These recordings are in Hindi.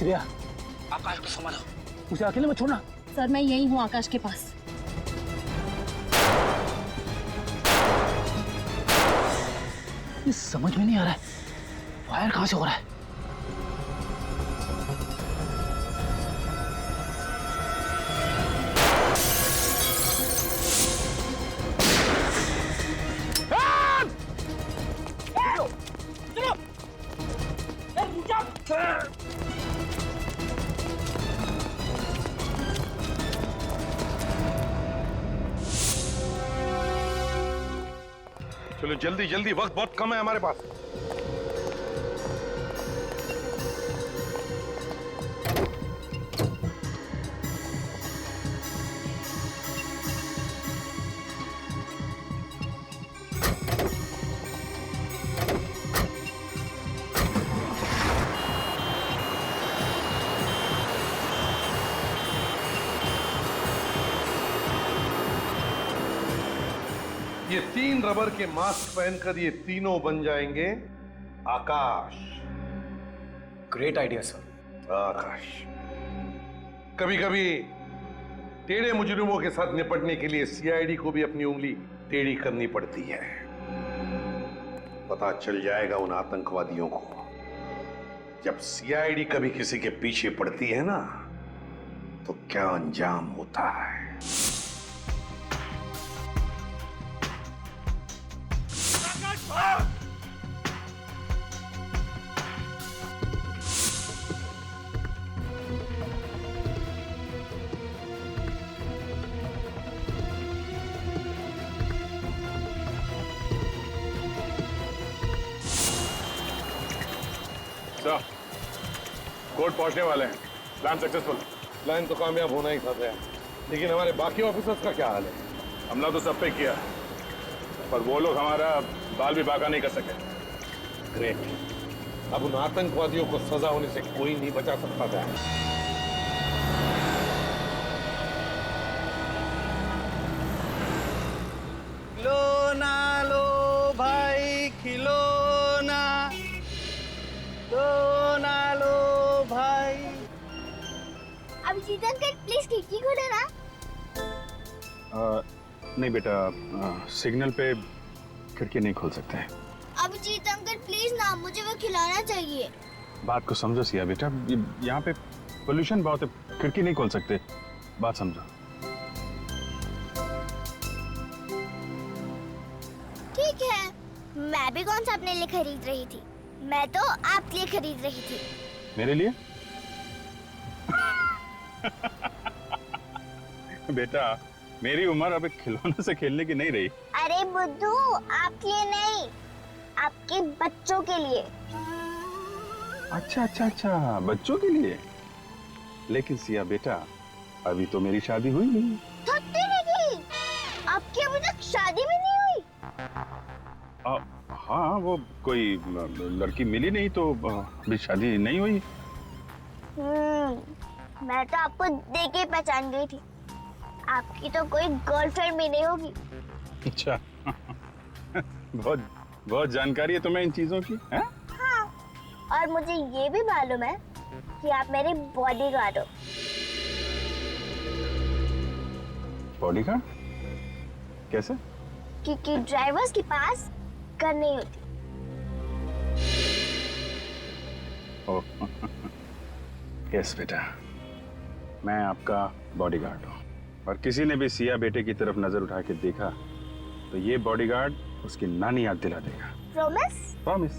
श्रेया, आकाश को संभालो, उसे अकेले मत छोड़ना। सर मैं यही हूँ आकाश के पास। ये समझ में नहीं आ रहा है, फायर कहां से हो रहा है? चलो जल्दी जल्दी, वक्त बहुत कम है हमारे पास। ये 3 रबर के मास्क पहनकर ये तीनों बन जाएंगे Akash. Great idea sir. Akash, कभी कभी टेढ़े मुजरिमों के साथ निपटने के लिए सीआईडी को भी अपनी उंगली टेढ़ी करनी पड़ती है। पता चल जाएगा उन आतंकवादियों को, जब सीआईडी कभी किसी के पीछे पड़ती है ना, तो क्या अंजाम होता है। कोर्ट पहुंचने वाले हैं। Plan successful. प्लान तो कामयाब होना ही था, लेकिन हमारे बाकी ऑफिसर्स का क्या हाल है? हमला तो सब पे किया, पर वो लोग हमारा बाल भी बाका नहीं कर सके। ग्रेट। अब उन आतंकवादियों को सजा होने से कोई नहीं बचा सकता था। खिलौना लो भाई, खिलौना लो भाई। अभिजीत अंकल प्लीज खिड़की खोलो ना। नहीं बेटा, सिग्नल पे खिड़की नहीं खोल सकते हैं। अभिजीत अंकल प्लीज ना, मुझे वो खिलाना चाहिए। बात को समझो सिया बेटा, यहाँ पे पोल्यूशन बहुत है, खिड़की नहीं खोल सकते। बात समझो। ठीक है, मैं भी कौन सा अपने लिए खरीद रही थी, मैं तो आपके लिए खरीद रही थी। मेरे लिए? बेटा, मेरी उम्र अब एक खिलौने से खेलने की नहीं रही। अरे बुद्धू, आपके लिए नहीं, आपके बच्चों के लिए। अच्छा अच्छा अच्छा, बच्चों के लिए। लेकिन सिया बेटा, अभी तो मेरी शादी हुई नहीं। थकते नहीं, आपकी अभी तक शादी भी नहीं हुई? हाँ, वो कोई लड़की मिली नहीं तो अभी शादी नहीं हुई। मैं तो आपको देख के पहचान गई थी, आपकी तो कोई गर्लफ्रेंड भी नहीं होगी। अच्छा। बहुत बहुत जानकारी है तुम्हें इन चीजों की, है? हाँ, और मुझे ये भी मालूम है कि आप मेरे बॉडीगार्ड हो। बॉडीगार्ड? कैसे? क्योंकि ड्राइवर्स के पास गन नहीं होती। यस बेटा, मैं आपका बॉडीगार्ड हूँ, और किसी ने भी सिया बेटे की तरफ नजर उठा के देखा तो ये बॉडीगार्ड उसकी नानी याद दिला देगा। Promise? Promise.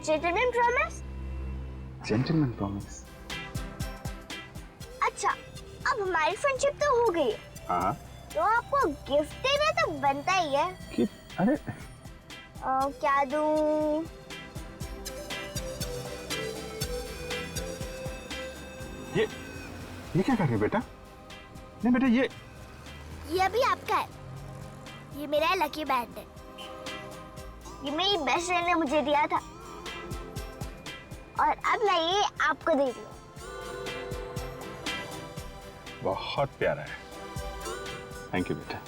Gentleman promise? Gentleman promise. अच्छा, अब हमारी फ्रेंडशिप तो हो गई है, हाँ, तो आपको गिफ्ट देना तो बनता ही है। कि अरे क्या दूं? ये क्या कर रहे हो बेटा? नहीं बेटा, ये अभी आपका है, ये मेरा लकी बैंड है, ये मेरी बेस्ट फ्रेंड ने मुझे दिया था, और अब मैं ये आपको दे रही हूँ। बहुत प्यारा है। थैंक यू बेटा।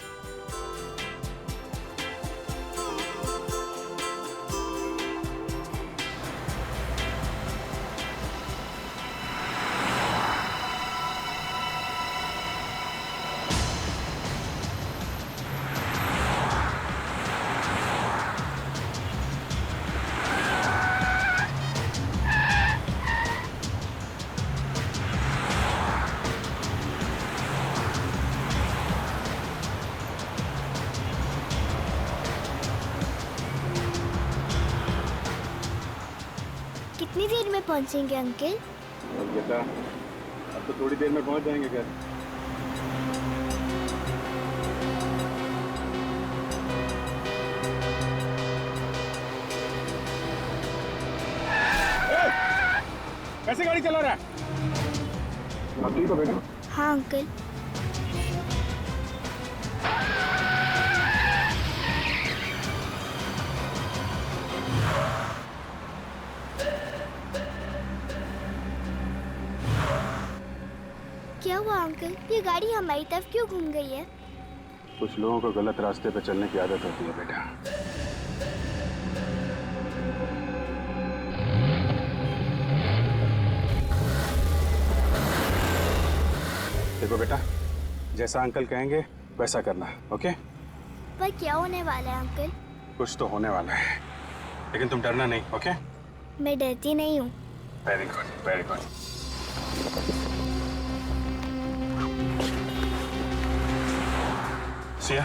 कितनी देर में पहुंचेंगे अंकल? बेटा अब तो थोड़ी देर में पहुंच जाएंगे घर। कैसे गाड़ी चला रहा है? अब ठीक हो बेटा? हाँ अंकल। क्या हुआ अंकल? ये गाड़ी हमारी तरफ क्यों घूम गई है? कुछ लोगों को गलत रास्ते पे चलने की आदत होती है बेटा। देखो बेटा, जैसा अंकल कहेंगे वैसा करना, ओके? पर क्या होने वाला है अंकल? कुछ तो होने वाला है, लेकिन तुम डरना नहीं, ओके? मैं डरती नहीं हूँ। Very good, very good. Siya,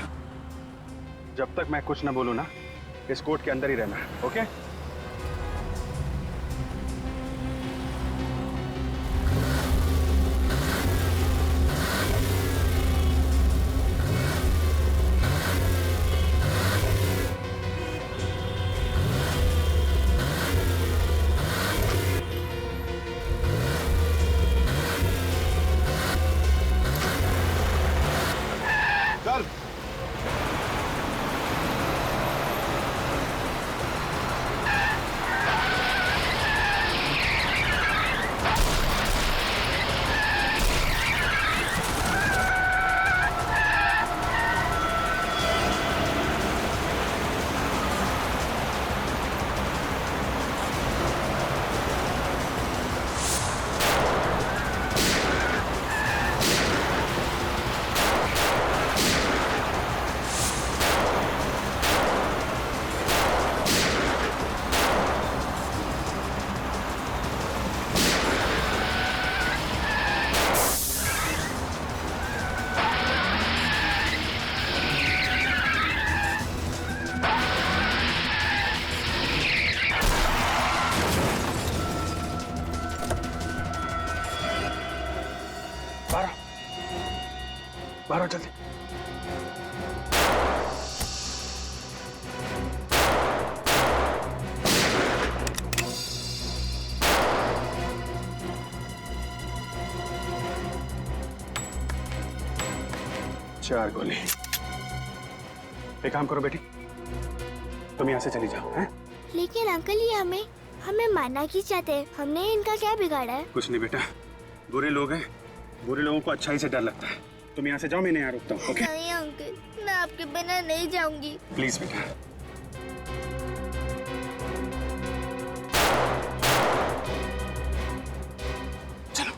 जब तक मैं कुछ ना बोलूं ना, इस कोर्ट के अंदर ही रहना, ओके? चल। बाहर आओ जल्दी। चार गोली। एक काम करो बेटी, तुम यहाँ से चली जाओ, हैं? लेकिन अंकल ये हमें मारना क्यों चाहते हैं? हमने इनका क्या बिगाड़ा है? कुछ नहीं बेटा, बुरे लोग हैं, बुरे लोगों को अच्छाई से डर लगता है। तुम यहाँ से जाओ, मैं यहाँ रुकता हूँ, ओके? नहीं अंकल, मैं आपके बिना नहीं जाऊंगी। प्लीज बेटा। चलो।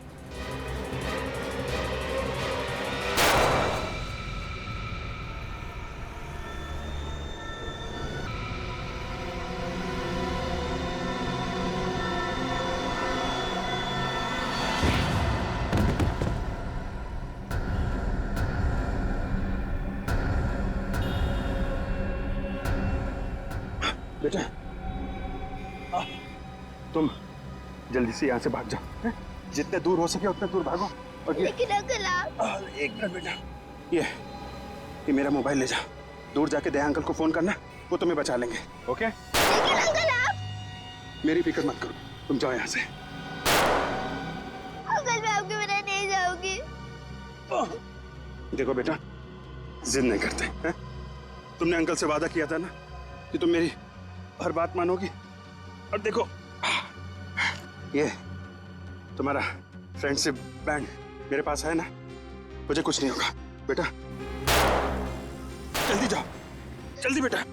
बेटा, तुम जल्दी से यहाँ से भाग जाओ, हैं? जितने दूर हो सके उतने दूर भागो। और ये लेकिन अंकल आप एक मिनट बेटा, ये मेरा मोबाइल ले जाओ, दूर जाके दया अंकल को फोन करना, वो तुम्हें बचा लेंगे, ओके? लेकिन अंकल आप मेरी फिक्र मत करो, तुम जाओ यहाँ से। अंकल, मैं आपके बिना नहीं जाऊंगी। देखो बेटा, जिद नहीं करते, हैं? तुमने अंकल से वादा किया था ना कि तुम मेरी हर बात मानोगी, और देखो ये तुम्हारा फ्रेंडशिप बैंड मेरे पास है ना, मुझे कुछ नहीं होगा बेटा। जल्दी जाओ, जल्दी बेटा।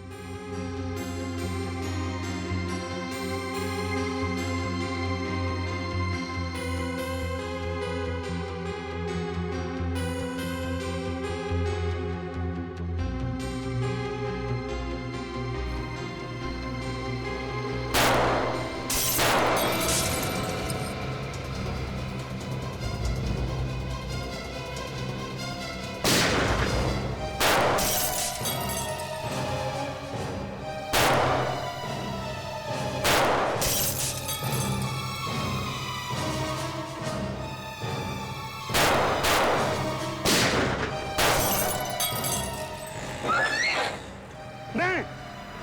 नहीं,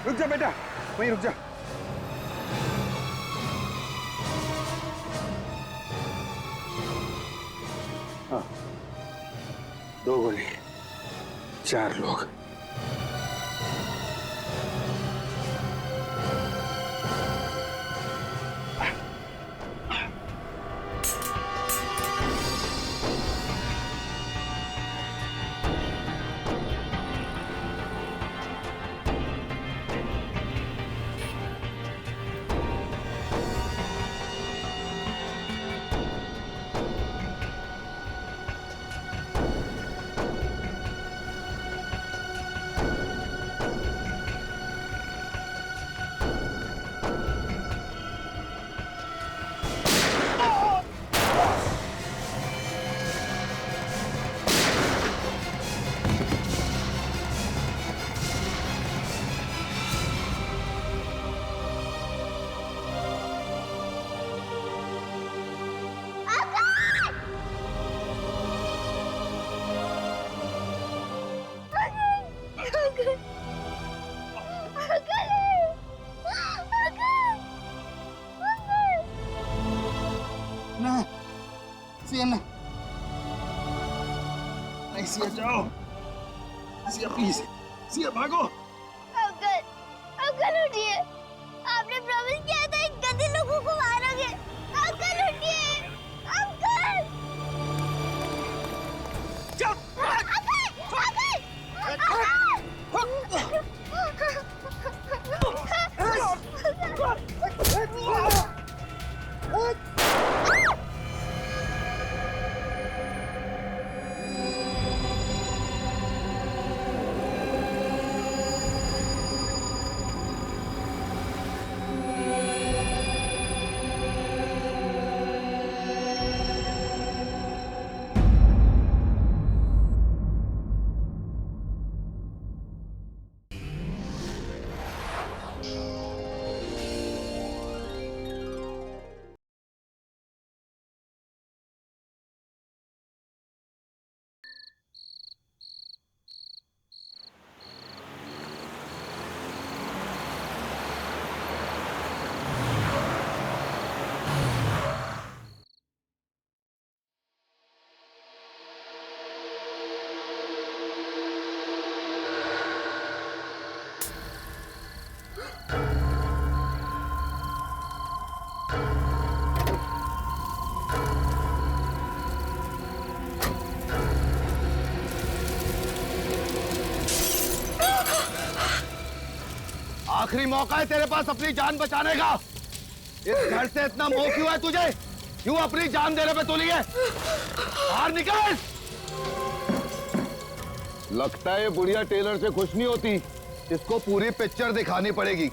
रुक जा बेटा, वहीं रुक जा। हाँ, 2 गोली, 4 लोग। सिया नहीं, सिया जाओ, सिया प्लीज, सिया भागो। अंकल, अंकल उठिए, आपने प्रॉमिस किया था इन गंदे लोगों को मारोगे। अंकल उठिए, अंकल। चल, आखिरी मौका है तेरे पास अपनी जान बचाने का। इस घर से इतना मोह क्यों है तुझे? क्यों अपनी जान देने पे तुली है? बाहर निकल। लगता है ये बुढ़िया टेलर से खुश नहीं होती, इसको पूरी पिक्चर दिखानी पड़ेगी।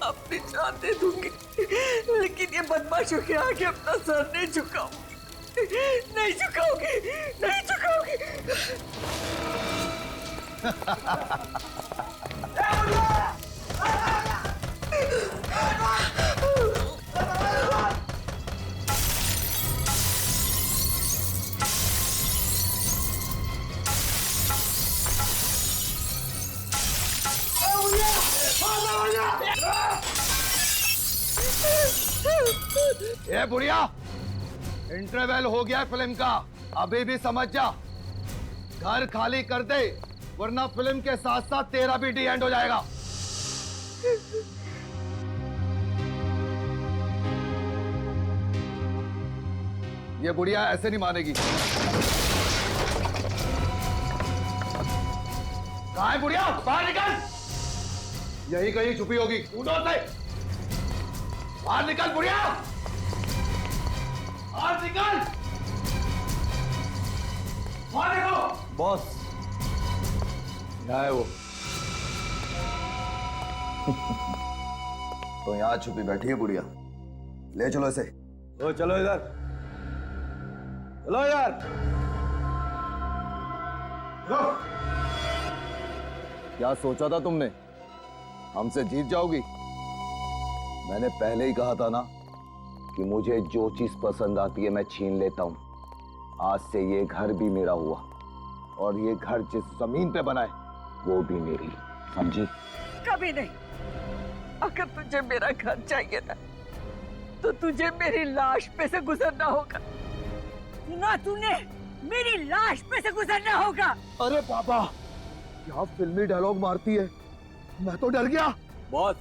अपनी जान दे दूंगी, लेकिन ये बदमाशों के आगे अपना सर नहीं झुकाऊंगी, नहीं झुकाऊंगी, नहीं झुकाऊंगी। ये बुढ़िया, इंटरवल हो गया फिल्म का, अभी भी समझ जा। घर खाली कर दे, वरना फिल्म के साथ साथ तेरा भी डी एंड हो जाएगा। ये बुढ़िया ऐसे नहीं मानेगी। कहाँ है बुढ़िया? बाहर निकल। यही कहीं छुपी होगी, ढूंढो उसे। बाहर निकल बुढ़िया, बाहर निकल। बाहर देखो। बॉस, यहाँ है वो। तो यहाँ छुपी बैठी है बुढ़िया, ले चलो इसे। ओ चलो इधर, चलो यार। क्या सोचा था तुमने, हमसे जीत जाओगी? मैंने पहले ही कहा था ना कि मुझे जो चीज पसंद आती है मैं छीन लेता हूं। आज से ये घर भी मेरा हुआ, और ये घर जिस जमीन पे बना है वो भी मेरी। समझी? कभी नहीं। अगर तुझे मेरा घर चाहिए ना, तो तुझे मेरी लाश पे से गुजरना होगा। सुना तूने? मेरी लाश पे से गुजरना होगा। अरे पापा, क्या फिल्मी डायलॉग मारती है, मैं तो डर गया। बॉस,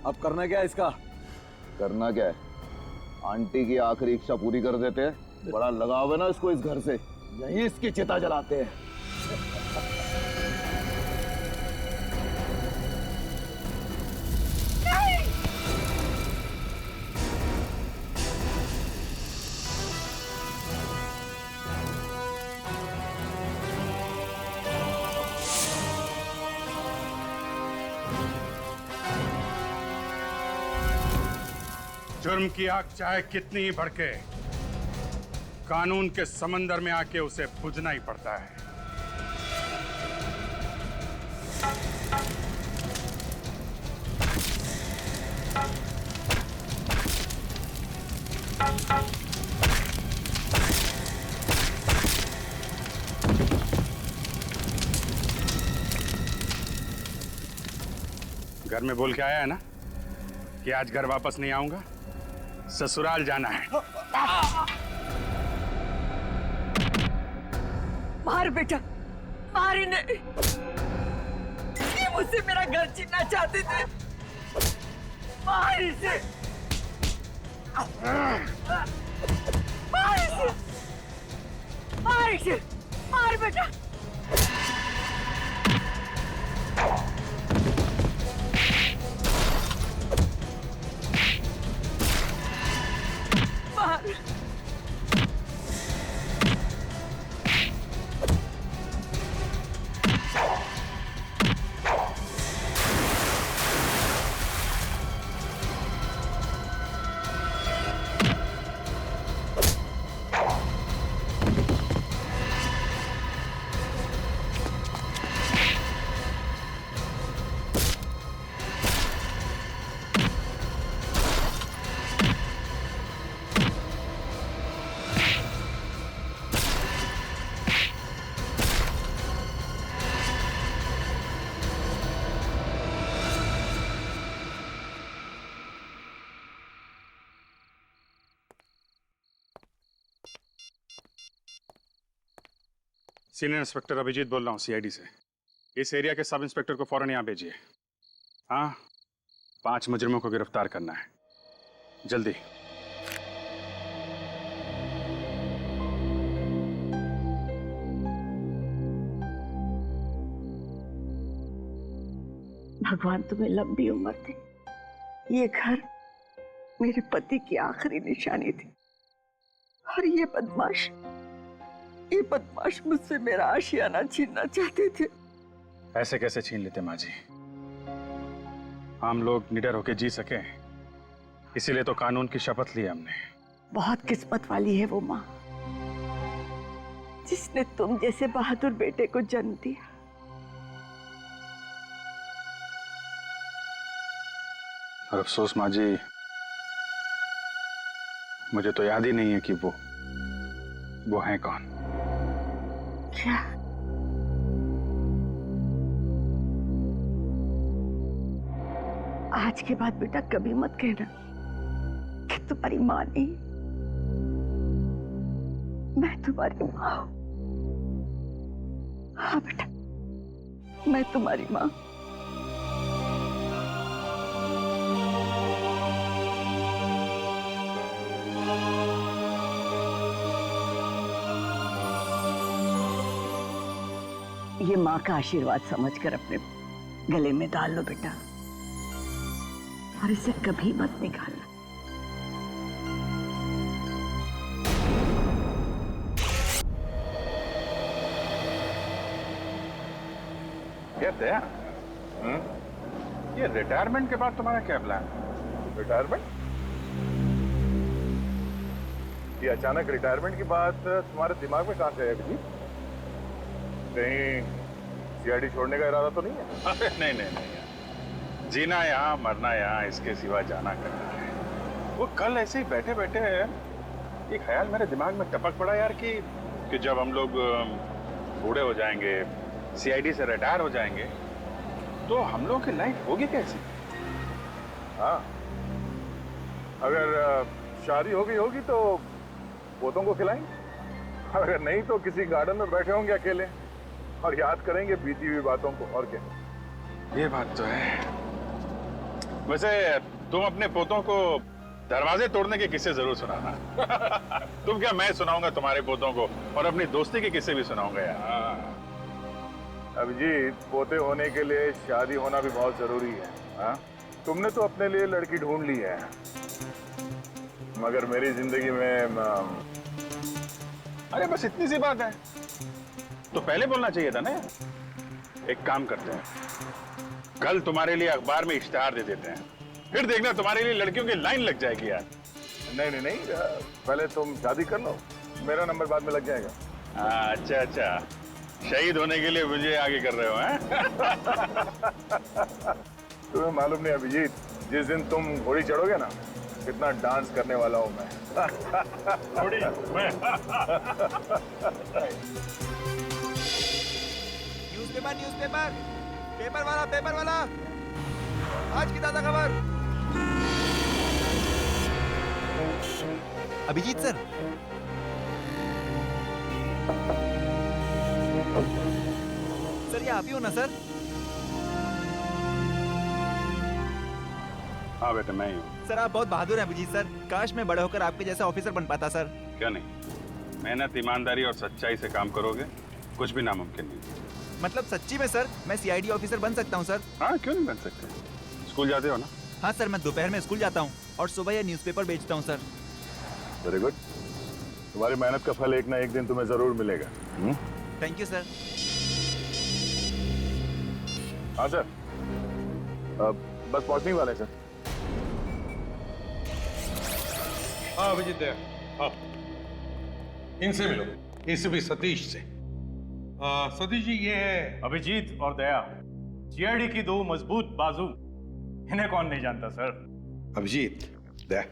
अब करना क्या है इसका? करना क्या है? आंटी की आखिरी इच्छा पूरी कर देते हैं। बड़ा लगाव है ना इसको इस घर से, यहीं इसकी चिता जलाते हैं। जुर्म की आग चाहे कितनी ही भड़के, कानून के समंदर में आके उसे बुझना ही पड़ता है। घर में बोल के आया है ना कि आज घर वापस नहीं आऊंगा, ससुराल जाना है। मार बेटा, मार इन्हें। ये मुझसे मेरा घर छीनना चाहते थे। मार इसे, मार इसे, मार इसे, मार बेटा। मार। सीनियर इंस्पेक्टर अभिजीत बोल रहा हूँ, सीआईडी से। इस एरिया के सब इंस्पेक्टर को फौरन यहाँ भेजिए। हाँ, 5 मुजरिमों को गिरफ्तार करना है, जल्दी। भगवान तुम्हें लंबी उम्र दे। ये घर मेरे पति की आखिरी निशानी थी, और ये बदमाश मुझसे मेरा आशियाना छीनना चाहते थे। ऐसे कैसे छीन लेते माँ जी? हम लोग निडर होके जी सके, इसीलिए तो कानून की शपथ ली हमने। बहुत किस्मत वाली है वो माँ, जिसने तुम जैसे बहादुर बेटे को जन्म दिया। और अफसोस माँ जी, मुझे तो याद ही नहीं है कि वो हैं कौन। क्या? आज के बाद बेटा कभी मत कहना कि तुम्हारी माँ नहीं, मैं तुम्हारी माँ हूं। हाँ बेटा, मैं तुम्हारी माँ। ये माँ का आशीर्वाद समझकर अपने गले में डाल लो बेटा, और इसे कभी मत निकालना। क्या ये रिटायरमेंट के बाद तुम्हारा क्या प्लान? रिटायरमेंट? ये अचानक रिटायरमेंट की बात तुम्हारे दिमाग में कहां से है अभिजीत? कहीं सीआईडी छोड़ने का इरादा तो नहीं है? अरे नहीं नहीं नहीं यार, जीना यहाँ मरना यहाँ, इसके सिवा जाना करना है। वो कल ऐसे ही बैठे बैठे एक ख्याल मेरे दिमाग में टपक पड़ा यार कि जब हम लोग बूढ़े हो जाएंगे, सीआईडी से रिटायर हो जाएंगे, तो हम लोगों की लाइफ होगी कैसे? हाँ, अगर शादी हो गई होगी तो पोतों को खिलाएंगे, अगर नहीं तो किसी गार्डन में बैठे होंगे अकेले और याद करेंगे बीती हुई बातों को। और क्या? ये बात तो है। वैसे तुम अपने पोतों को दरवाजे तोड़ने के किस्से जरूर सुनाना। तुम क्या, मैं सुनाऊंगा तुम्हारे पोतों को, और अपनी दोस्ती के किस्से भी सुनाऊंगा यार। अभिजीत, पोते होने के लिए शादी होना भी बहुत जरूरी है। हाँ, तुमने तो अपने लिए लड़की ढूंढ ली है, मगर मेरी जिंदगी में अरे बस इतनी सी बात है, तो पहले बोलना चाहिए था ना। एक काम करते हैं, कल तुम्हारे लिए अखबार में इश्तेहार दे देते हैं, फिर देखना तुम्हारे लिए लड़कियों की लाइन लग जाएगी यार। नहीं नहीं नहीं, पहले तुम शादी कर लो, मेरा नंबर बाद में लग जाएगा। अच्छा अच्छा, शहीद होने के लिए मुझे आगे कर रहे हो हैं? तुम्हें मालूम नहीं अभिजीत, जिस दिन तुम घोड़ी चढ़ोगे ना, कितना डांस करने वाला हूं मैं। घोड़ी मैं। न्यूज़पेपर पेपर वाला आज की ताजा खबर। अभिजीत सर, सर ये आप ही हो ना सर? हाँ बेटा, मैं ही हूँ। सर आप बहुत बहादुर हैं अभिजीत सर, काश मैं बड़े होकर आपके जैसा ऑफिसर बन पाता सर। क्या नहीं, मेहनत, ईमानदारी और सच्चाई से काम करोगे, कुछ भी नामुमकिन नहीं। मतलब सच्ची में सर, मैं सीआईडी ऑफिसर बन सकता हूँ सर? हाँ, क्यों नहीं बन सकते। स्कूल जाते हो ना? हाँ सर, मैं दोपहर में स्कूल जाता हूँ और सुबह ये न्यूज़पेपर बेचता हूँ सर। वेरी गुड, तुम्हारी मेहनत का फल एक ना एक दिन तुम्हें जरूर मिलेगा। Thank you sir. हाँ सर, बस पहुंचने वाले सर। हाँ अभिजीत दया, हाँ इनसे मिलो, एसीपी सतीश से। सतीश जी, ये है अभिजीत और दया, सीआईडी की दो मजबूत बाजू। इन्हें कौन नहीं जानता सर। अभिजीत दया,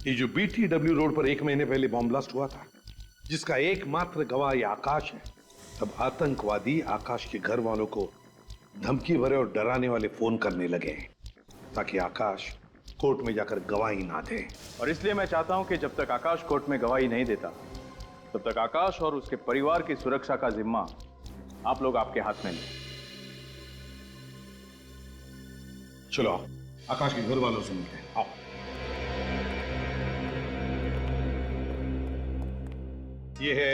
ये जो BTW रोड पर 1 महीने पहले बॉम्ब ब्लास्ट हुआ था, जिसका एकमात्र गवाह ये आकाश है, तब आतंकवादी आकाश के घर वालों को धमकी भरे और डराने वाले फोन करने लगे ताकि आकाश कोर्ट में जाकर गवाही ना दे। और इसलिए मैं चाहता हूं कि जब तक आकाश कोर्ट में गवाही नहीं देता, तब तक आकाश और उसके परिवार की सुरक्षा का जिम्मा आप लोग आपके हाथ में लें। चलो आओ, आकाश के घर वालों से मिलते हैं, आओ। ये है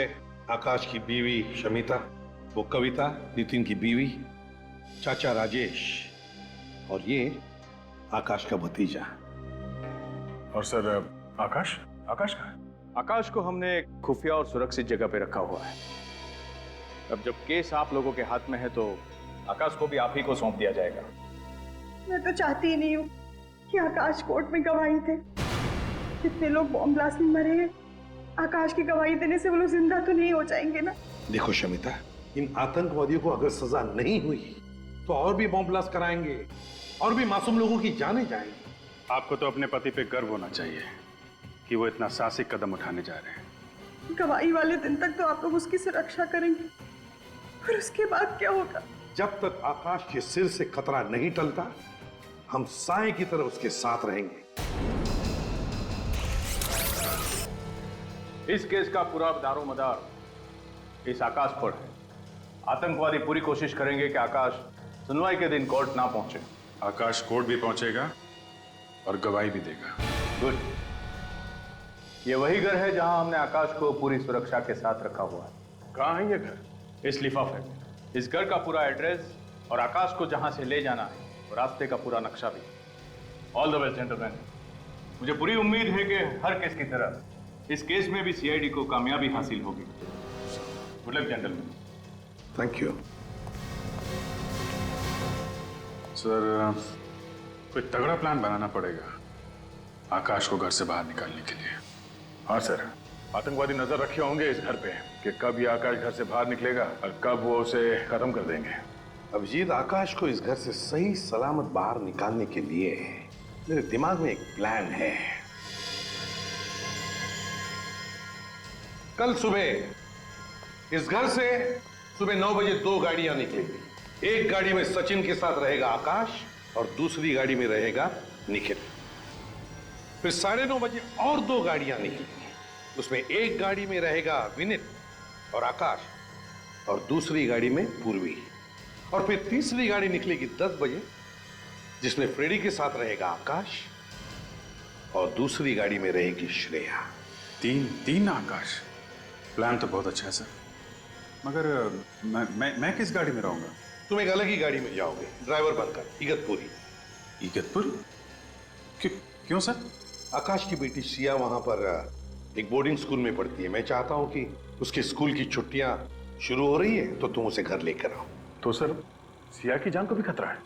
आकाश की बीवी शमिता, वो कविता नितिन की बीवी, चाचा राजेश, और ये आकाश का भतीजा। और सर आकाश, आकाश कहाँ है? आकाश को हमने एक खुफिया और सुरक्षित जगह पे रखा हुआ है। अब जब केस आप लोगों के हाथ में है तो आकाश को भी आप ही को सौंप दिया जाएगा। मैं तो चाहती ही नहीं हूँ कि आकाश कोर्ट में गवाही दे। जितने लोग बॉम्ब ब्लास्ट में मरे हैं, आकाश की गवाही देने से वो लोग जिंदा तो नहीं हो जाएंगे ना? देखो शमिता, इन आतंकवादियों को अगर सजा नहीं हुई तो और भी बॉम्ब ब्लास्ट कराएंगे और भी मासूम लोगों की जानें जाएंगी। आपको तो अपने पति पे गर्व होना चाहिए कि वो इतना साहसिक कदम उठाने जा रहे हैं। गवाही वाले दिन तक तो आप लोग उसकी सुरक्षा करेंगे, और उसके बाद क्या होगा? जब तक आकाश के सिर से खतरा नहीं टलता, हम साए की तरह उसके साथ रहेंगे। इस केस का पूरा दारोमदार इस आकाश पर है। आतंकवादी पूरी कोशिश करेंगे कि आकाश सुनवाई के दिन कोर्ट ना पहुंचे। आकाश कोर्ट भी पहुंचेगा और गवाही भी देगा। गुड। ये वही घर है जहां हमने आकाश को पूरी सुरक्षा के साथ रखा हुआ है। कहाँ है ये घर? इस लिफाफे में इस घर का पूरा एड्रेस और आकाश को जहां से ले जाना है और रास्ते का पूरा नक्शा भी। All the best gentleman. मुझे पूरी उम्मीद है कि हर केस की तरह इस केस में भी सीआईडी को कामयाबी हासिल होगी। Good luck gentleman. Thank you sir, कोई तगड़ा प्लान बनाना पड़ेगा आकाश को घर से बाहर निकालने के लिए। हाँ सर, आतंकवादी नजर रखे होंगे इस घर पे कि कब ये आकाश घर से बाहर निकलेगा और कब वो उसे खत्म कर देंगे। अभिजीत, आकाश को इस घर से सही सलामत बाहर निकालने के लिए मेरे दिमाग में एक प्लान है। कल सुबह इस घर से सुबह 9 बजे 2 गाड़ियां निकलेंगी। एक गाड़ी में सचिन के साथ रहेगा आकाश और दूसरी गाड़ी में रहेगा निखिल। फिर 9:30 बजे और 2 गाड़ियां निकलेंगी। उसमें एक गाड़ी में रहेगा विनीत और आकाश और दूसरी गाड़ी में पूर्वी। और फिर तीसरी गाड़ी निकलेगी 10 बजे जिसमें फ्रेडी के साथ रहेगा आकाश और दूसरी गाड़ी में रहेगी श्रेया। तीन आकाश। प्लान तो बहुत अच्छा है सर, मगर मैं किस गाड़ी में रहूंगा? तुम एक अलग ही गाड़ी में जाओगे, ड्राइवर बनकर इगतपुरी। इगतपुर? क्यों सर? आकाश की बेटी सिया वहां पर एक बोर्डिंग स्कूल में पढ़ती है। मैं चाहता हूं कि उसके स्कूल की छुट्टियां शुरू हो रही है तो तुम उसे घर लेकर आओ। तो सर सिया की जान को भी खतरा है।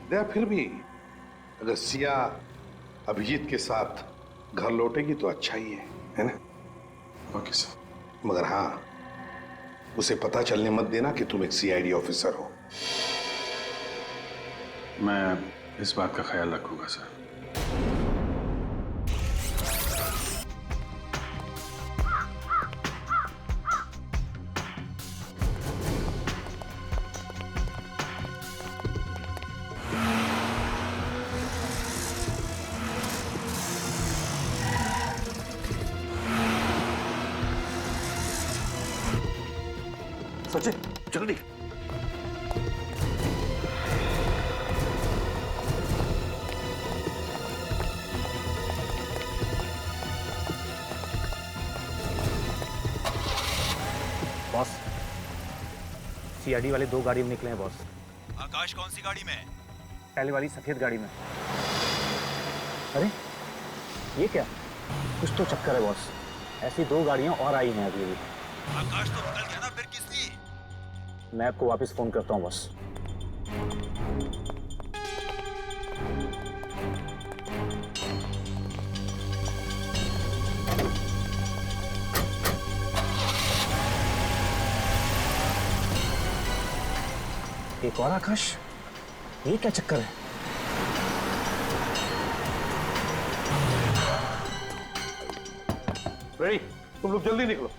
दया, फिर भी अगर सिया अभिजीत के साथ घर लौटेगी तो अच्छा ही है ना? Okay sir. मगर हाँ, उसे पता चलने मत देना कि तुम एक सीआईडी ऑफिसर हो। मैं इस बात का ख्याल रखूंगा सर। सचिन जल्दी। बॉस, सीआईडी वाले 2 गाड़ी में निकले हैं बॉस। आकाश कौन सी गाड़ी में है? पहले वाली सफेद गाड़ी में। अरे ये क्या, कुछ तो चक्कर है बॉस। ऐसी 2 गाड़ियां और आई हैं अभी। आकाश तो निकल गया ना, फिर किसकी? मैं आपको वापस फोन करता हूँ बॉस। एक और आकाश, ये क्या चक्कर है? रेडी, तुम लोग जल्दी निकलो।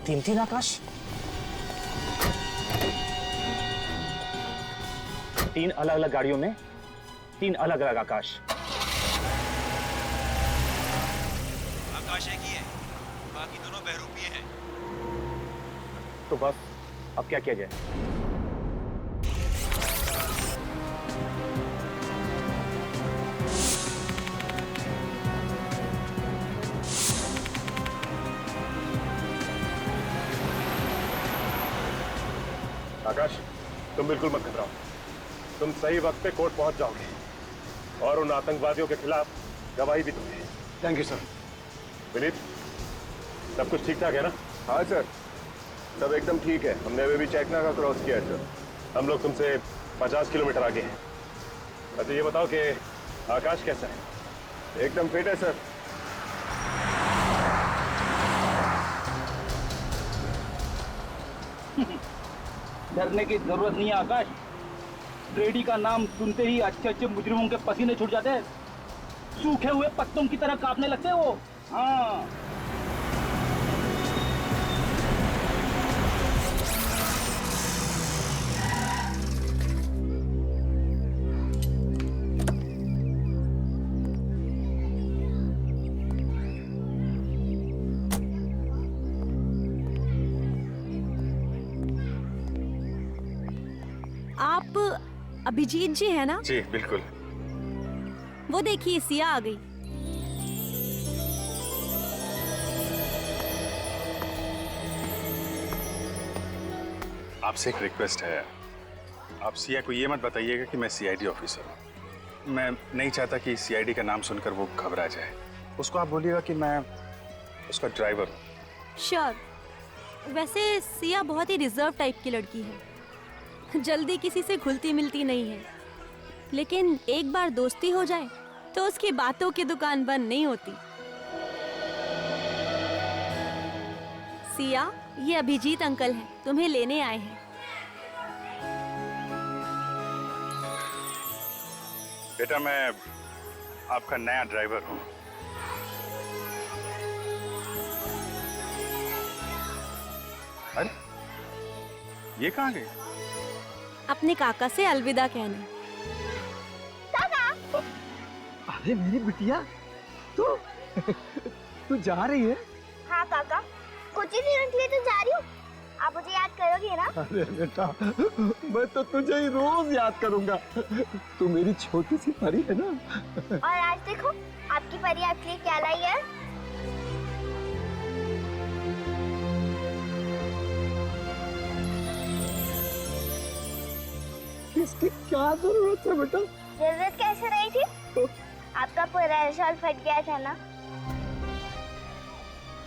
तीन आकाश, 3 अलग अलग गाड़ियों में 3 अलग अलग आकाश। आकाश एक ही है, बाकी दोनों बहरूपिये हैं। तो बस अब क्या किया जाए? आकाश, तुम बिल्कुल मत घबराओ। तुम सही वक्त पे कोर्ट पहुंच जाओगे और उन आतंकवादियों के खिलाफ गवाही भी दोगे। Thank you sir. विनीत, सब कुछ ठीक ठाक है ना? हाँ सर, सब एकदम ठीक है। हमने अभी भी चेकना का क्रॉस किया है सर। हम लोग तुमसे 50 किलोमीटर आगे हैं। अच्छा ये बताओ कि आकाश कैसा है? एकदम फिट है सर। डरने की जरूरत नहीं है आकाश। फ्रेडी का नाम सुनते ही अच्छे अच्छे मुजरिमों के पसीने छूट जाते हैं, सूखे हुए पत्तों की तरह कांपने लगते हैं वो। हाँ, आप अभिजीत जी हैं ना? जी बिल्कुल। वो देखिए सिया आ गई। आपसे एक रिक्वेस्ट है, आप सिया को ये मत बताइएगा कि मैं सीआईडी ऑफिसर हूँ। मैं नहीं चाहता कि सीआईडी का नाम सुनकर वो घबरा जाए। उसको आप बोलिएगा कि मैं उसका ड्राइवर हूँ। श्योर। वैसे सिया बहुत ही रिजर्व टाइप की लड़की है, जल्दी किसी से घुलती मिलती नहीं है, लेकिन एक बार दोस्ती हो जाए तो उसकी बातों की दुकान बंद नहीं होती। सिया, ये अभिजीत अंकल हैं, तुम्हें लेने आए हैं। बेटा मैं आपका नया ड्राइवर हूँ। अरे ये कहाँ गए? अपने काका से अलविदा कहने। अरे मेरी बिटिया, तू जा रही है? हाँ काका, कुछ ही दिनों के लिए तो जा रही हूँ। आप मुझे याद करोगे ना? अरे बेटा, मैं तो तुझे ही रोज याद करूंगा। तू मेरी छोटी सी परी है ना। और आज देखो आपकी परी आपके लिए क्या लाई है। इसकी क्या जरूरत है बेटा? जरूरत कैसे रही थी? आपका पूरा शॉल फट गया था ना।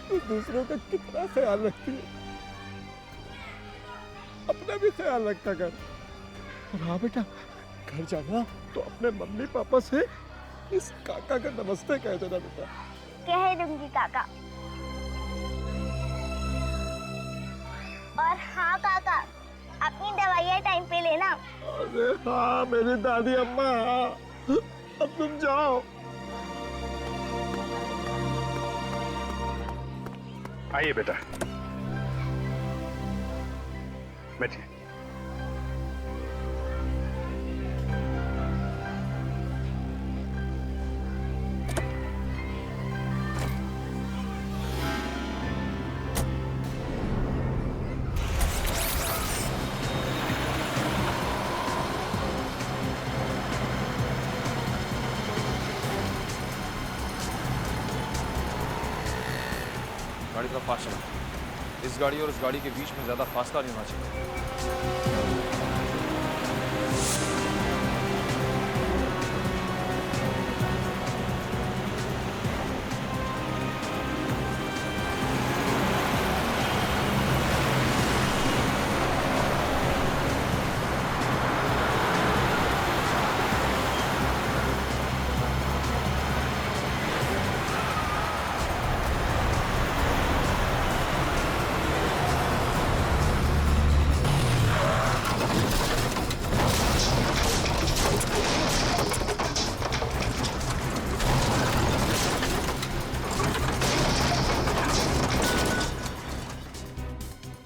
तू दूसरों का कितना ख्याल रखती है, अपना भी ख्याल रखा कर। और हाँ बेटा, घर जाना तो अपने मम्मी पापा से इस काका का नमस्ते कह देना बेटा। कह दूंगी काका। और हाँ काका, अपनी दवाइयाँ टाइम पे लेना। अरे हाँ मेरी दादी अम्मा, अब तुम जाओ। आइए बेटा, बैठिए। गाड़ी थोड़ा फास्ट चला। इस गाड़ी और उस गाड़ी के बीच में ज्यादा फासला नहीं होना चाहिए।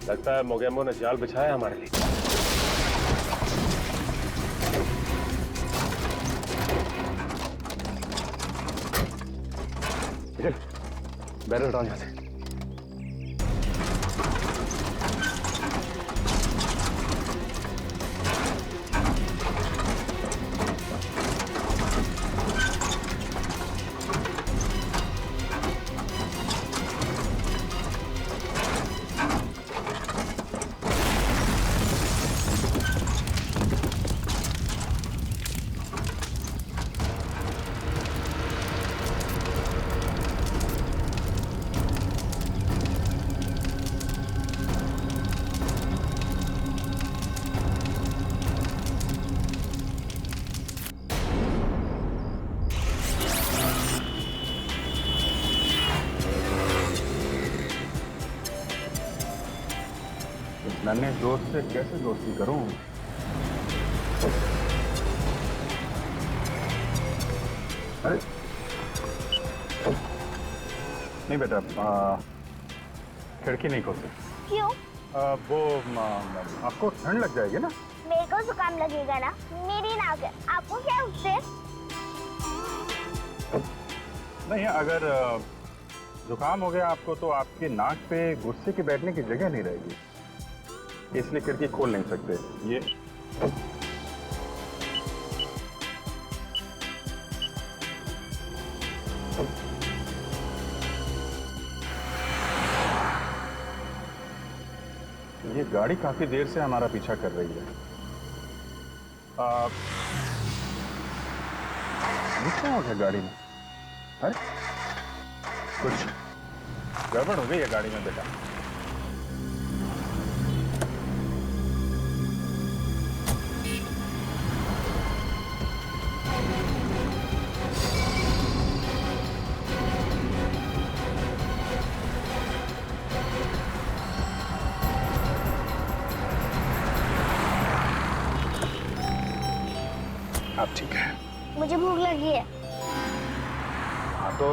लगता है मोगेम्बो ने जाल बिछाया हमारे लिए। बैरल डाउन यहाँ से। नन्हे दोस्त से कैसे दोस्ती करूं? अरे नहीं बेटा, खिड़की नहीं खोल सकती। क्यों? वो आपको ठंड लग जाएगी ना। मेरे को जुकाम लगेगा ना, मेरी नाक है, आपको क्या उससे? नहीं, अगर जुकाम हो गया आपको तो आपकी नाक पे गुस्से के बैठने की जगह नहीं रहेगी, इसलिए खिड़की खोल नहीं सकते। ये गाड़ी काफी देर से हमारा पीछा कर रही है। क्या हो गया गाड़ी में? अरे कुछ गड़बड़ हो गई है गाड़ी में बेटा। अब ठीक है। मुझे भूख लगी है। हाँ तो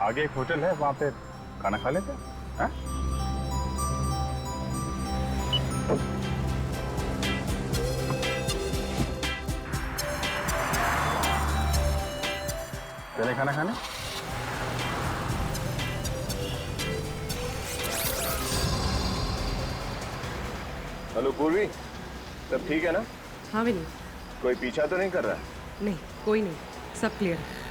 आगे एक होटल है, वहां पे खाना खा लेते हैं। चले खाना खाने? हेलो पूर्वी, सब ठीक है ना? हाँ विनी। कोई पीछा तो नहीं कर रहा? नहीं, कोई नहीं, सब क्लियर है।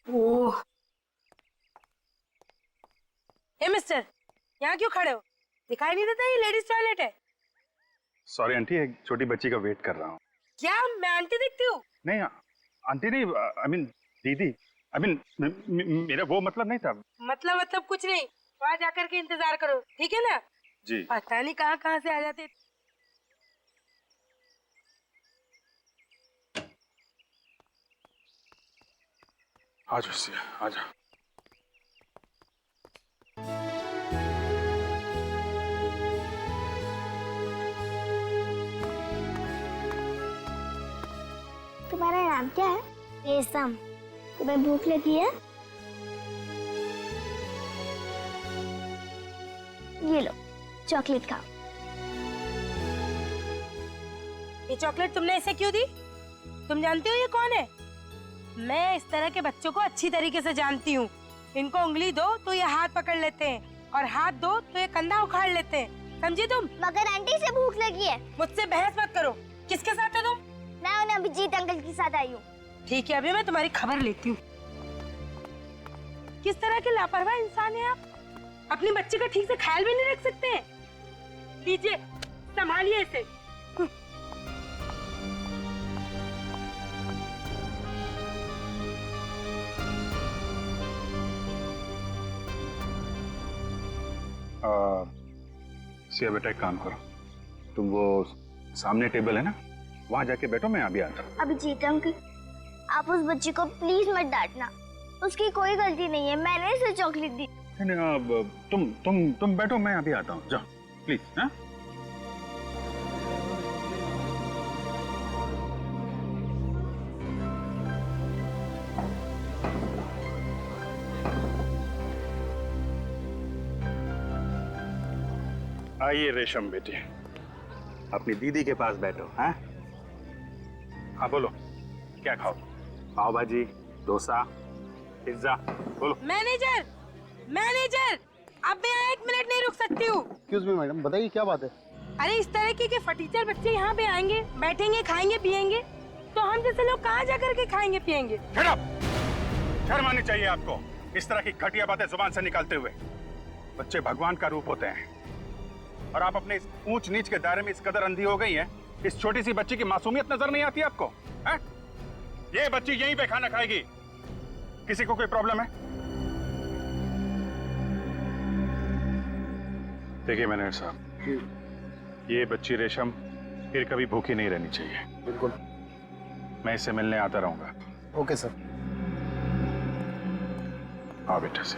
ओह, ए मिस्टर, यहाँ क्यों खड़े हो? दिखाई नहीं देता ये लेडीज टॉयलेट है? सॉरी आंटी, एक छोटी बच्ची का वेट कर रहा हूँ। क्या मैं आंटी दिखती हूँ? नहीं आंटी नहीं, आई मीन दीदी, आई मीन मेरा वो मतलब नहीं था। मतलब कुछ नहीं, वहाँ जाकर के इंतजार करो, ठीक है ना? जी। पता नहीं कहाँ से आ जाते। आजा सिया, आजा। तुम्हारा नाम क्या है? रेशम। तुम्हें भूख लगी है? ये लो, चॉकलेट खाओ। ये चॉकलेट तुमने इसे क्यों दी? तुम जानती हो ये कौन है? मैं इस तरह के बच्चों को अच्छी तरीके से जानती हूँ। इनको उंगली दो तो ये हाथ पकड़ लेते हैं और हाथ दो तो ये कंधा उखाड़ लेते हैं, समझी तुम? मगर आंटी से भूख लगी है। मुझसे बहस मत करो। किसके साथ हो तुम? मैं उन्हें अभिजीत अंकल के साथ आई हूँ। ठीक है, अभी मैं तुम्हारी खबर लेती हूँ। किस तरह के लापरवाह इंसान है आप? अपने बच्चे का ठीक से ख्याल भी नहीं रख सकते हैं। लीजिए, संभालिए इसे। सिया बेटा, एक काम करो, तुम वो सामने टेबल है ना, वहां जाके बैठो, मैं अभी आता हूँ। अभिजीत अंकल, आप उस बच्ची को प्लीज मत डांटना। उसकी कोई गलती नहीं है, मैंने इसे चॉकलेट दी। नहीं, तुम बैठो, मैं अभी आता हूँ, जाओ प्लीज। हाँ, आइए रेशम बेटी, अपनी दीदी के पास बैठो। हाँ हाँ, बोलो क्या खाओ? पाव भाजी, डोसा, पिज्जा, बोलो। मैनेजर, अब मैं 1 मिनट नहीं रुक सकती हूँ। एक्सक्यूज मी मैडम, बताइए क्या बात है? अरे इस तरह के फटीचर बच्चे यहाँ पे आएंगे, बैठेंगे, खाएंगे, पिएंगे, तो हम जैसे लोग कहाँ जाकर के खाएंगे, पिएंगे? शर्म आनी चाहिए आपको इस तरह की घटिया बातें जुबान से निकालते हुए। बच्चे भगवान का रूप होते हैं और आप अपने इस ऊंच नीच के दायरे में इस कदर अंधी हो गई हैं, इस छोटी सी बच्ची की मासूमियत नजर नहीं आती आपको? है? ये बच्ची यहीं पे खाना खाएगी, किसी को कोई प्रॉब्लम है? देखिए मैनेजर साहब, ये बच्ची रेशम फिर कभी भूखी नहीं रहनी चाहिए। बिल्कुल, मैं इससे मिलने आता रहूंगा। Okay sir. हाँ बेटा से